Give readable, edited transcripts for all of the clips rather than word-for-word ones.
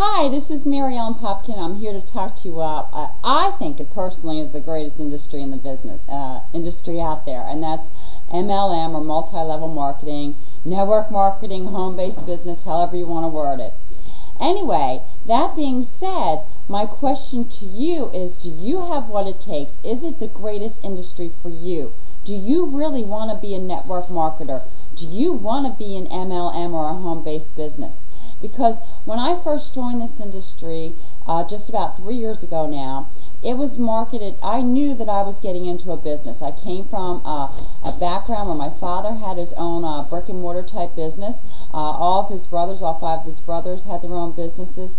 Hi, this is Ellen Popkin. I'm here to talk to you about, I think it personally is the greatest industry in the business, industry out there, and that's MLM, or multi-level marketing, network marketing, home-based business, however you want to word it. Anyway, that being said, my question to you is, do you have what it takes? Is it the greatest industry for you? Do you really want to be a network marketer? Do you want to be an MLM or a home-based business? Because when I first joined this industry, just about 3 years ago now, it was marketed, I knew that I was getting into a business. I came from a background where my father had his own brick and mortar type business. All of his brothers, all 5 of his brothers had their own businesses.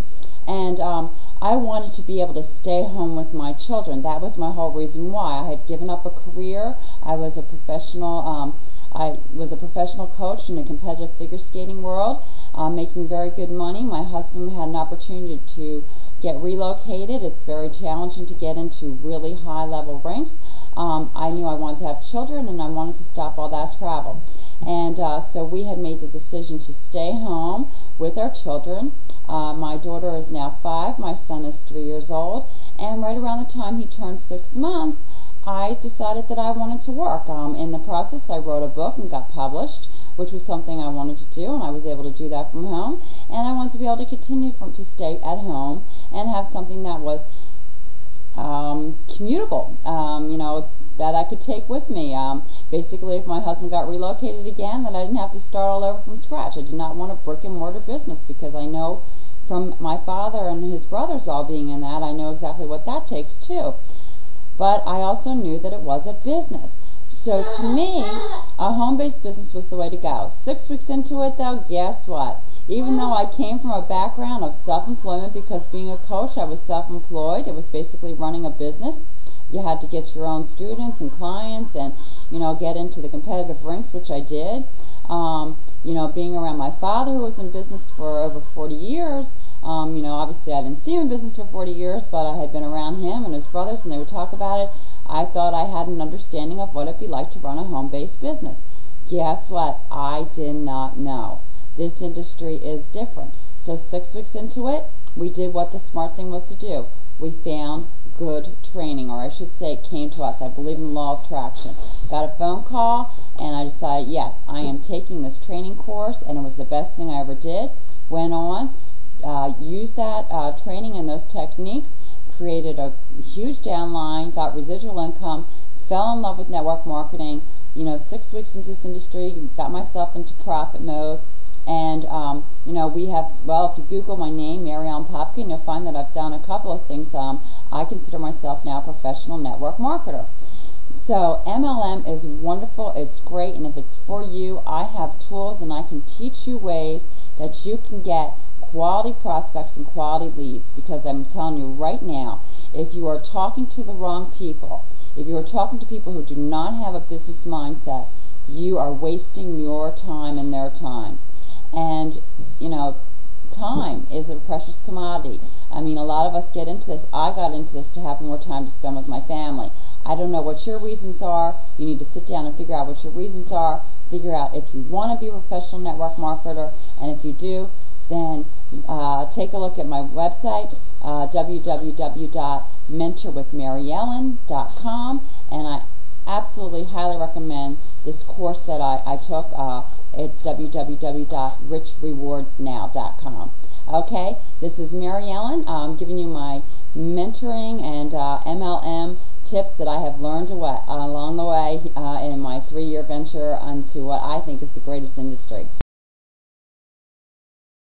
And I wanted to be able to stay home with my children. That was my whole reason why. I had given up a career. I was a professional coach in the competitive figure skating world, making very good money. My husband had an opportunity to get relocated. It's very challenging to get into really high level ranks. I knew I wanted to have children, and I wanted to stop all that travel. And so we had made the decision to stay home with our children. My daughter is now 5, my son is 3 years old, and right around the time he turned 6 months, I decided that I wanted to work. In the process, I wrote a book and got published, which was something I wanted to do, and I was able to do that from home. And I wanted to be able to continue to stay at home and have something that was commutable, that I could take with me. Basically, if my husband got relocated again, that I didn't have to start all over from scratch. I did not want a brick and mortar business, because I know from my father and his brothers all being in that, I know exactly what that takes too. But I also knew that it was a business. So to me, a home-based business was the way to go. 6 weeks into it though, guess what? Even though I came from a background of self-employment, because being a coach, I was self-employed. It was basically running a business. You had to get your own students and clients and, get into the competitive rinks, which I did. Being around my father, who was in business for over 40 years, obviously I didn't see him in business for 40 years, but I had been around him and his brothers, and they would talk about it. I thought I had an understanding of what it'd be like to run a home-based business. Guess what? I did not know. This industry is different. So 6 weeks into it, we did what the smart thing was to do. We found good training, or I should say it came to us. I believe in the law of attraction. Got a phone call, and I decided, yes, I am taking this training course, and it was the best thing I ever did. Went on, used that training and those techniques, created a huge downline, got residual income, fell in love with network marketing. 6 weeks into this industry, got myself into profit mode. And we have, if you Google my name, Ellen Popkin, you'll find that I've done a couple of things. I consider myself now a professional network marketer. So MLM is wonderful, it's great, and if it's for you, I have tools and I can teach you ways that you can get quality prospects and quality leads. Because I'm telling you right now, if you are talking to the wrong people, if you are talking to people who do not have a business mindset, you are wasting your time and their time. And time is a precious commodity. I mean, a lot of us get into this. I got into this to have more time to spend with my family. I don't know what your reasons are. You need to sit down and figure out what your reasons are. Figure out if you want to be a professional network marketer, and if you do, then take a look at my website, www.mentorwithmaryellen.com, and I absolutely highly recommend this course that I took. It's www.richrewardsnow.com. Okay, this is Ellen. I'm giving you my mentoring and MLM tips that I have learned along the way in my 3-year venture into what I think is the greatest industry.